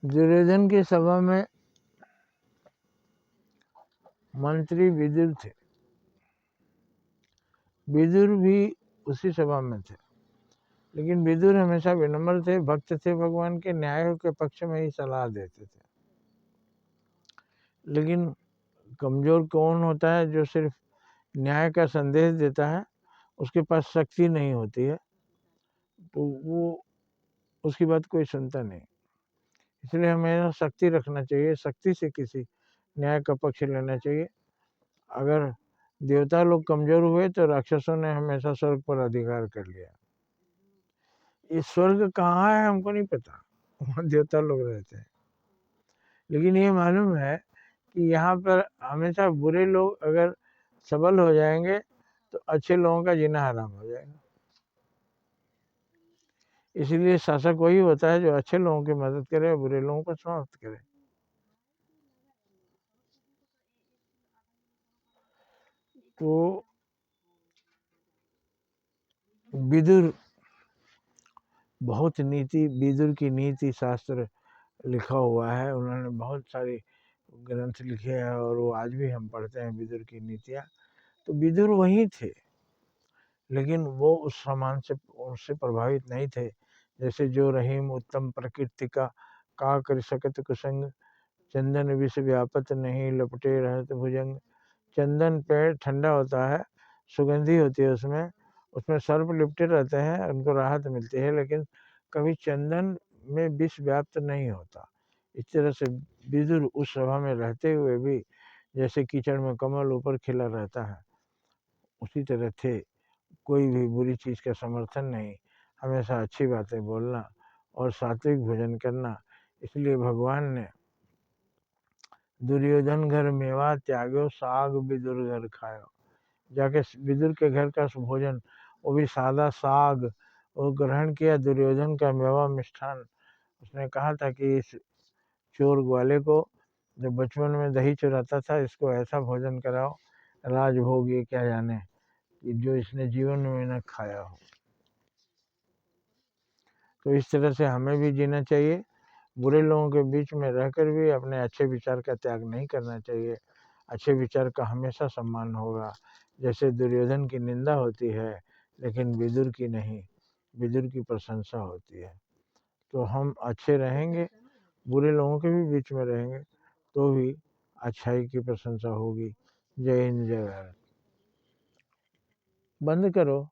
दुर्योधन की सभा में मंत्री विदुर थे। विदुर भी उसी सभा में थे, लेकिन विदुर हमेशा विनम्र थे, भक्त थे, भगवान के न्याय के पक्ष में ही सलाह देते थे। लेकिन कमजोर कौन होता है? जो सिर्फ न्याय का संदेश देता है, उसके पास शक्ति नहीं होती है, तो वो उसकी बात कोई सुनता नहीं। इसलिए हमें शक्ति रखना चाहिए, शक्ति से किसी न्याय का पक्ष लेना चाहिए। अगर देवता लोग कमजोर हुए तो राक्षसों ने हमेशा स्वर्ग पर अधिकार कर लिया। ये स्वर्ग कहाँ है हमको नहीं पता, वहाँ देवता लोग रहते हैं, लेकिन ये मालूम है कि यहाँ पर हमेशा बुरे लोग अगर सबल हो जाएंगे तो अच्छे लोगों का जीना हराम हो जाएगा। इसलिए शासक वही होता है जो अच्छे लोगों की मदद करे और बुरे लोगों को समाप्त करे। तो विदुर बहुत विदुर की नीति शास्त्र लिखा हुआ है। उन्होंने बहुत सारे ग्रंथ लिखे हैं और वो आज भी हम पढ़ते हैं विदुर की नीतियाँ। तो विदुर वही थे, लेकिन वो उस समान से उससे प्रभावित नहीं थे। जैसे जो रहीम उत्तम प्रकृति का कर सकत कुसंग, चंदन विष व्यापत नहीं लपटे रहत भुजंग। चंदन पेड़ ठंडा होता है, सुगंधी होती है, उसमें उसमें सर्प लिपटे रहते हैं, उनको राहत मिलती है, लेकिन कभी चंदन में विष व्याप्त नहीं होता। इस तरह से विदुर उस सभा में रहते हुए भी जैसे कीचड़ में कमल ऊपर खिला रहता है, उसी तरह थे। कोई भी बुरी चीज़ का समर्थन नहीं, हमेशा अच्छी बातें बोलना और सात्विक भोजन करना। इसलिए भगवान ने दुर्योधन घर मेवा त्यागो, साग विदुर घर खायो। जाके विदुर के घर का भोजन, वो भी सादा साग, वो ग्रहण किया। दुर्योधन का मेवा मिष्ठान, उसने कहा था कि इस चोर ग्वाले को जो बचपन में दही चुराता था, इसको ऐसा भोजन कराओ, राजभोग ये क्या जाने, कि जो इसने जीवन में न खाया हो। तो इस तरह से हमें भी जीना चाहिए। बुरे लोगों के बीच में रहकर भी अपने अच्छे विचार का त्याग नहीं करना चाहिए। अच्छे विचार का हमेशा सम्मान होगा। जैसे दुर्योधन की निंदा होती है, लेकिन विदुर की नहीं, विदुर की प्रशंसा होती है। तो हम अच्छे रहेंगे, बुरे लोगों के भी बीच में रहेंगे, तो भी अच्छाई की प्रशंसा होगी। जय हिंद, जय भारत। बंद करो।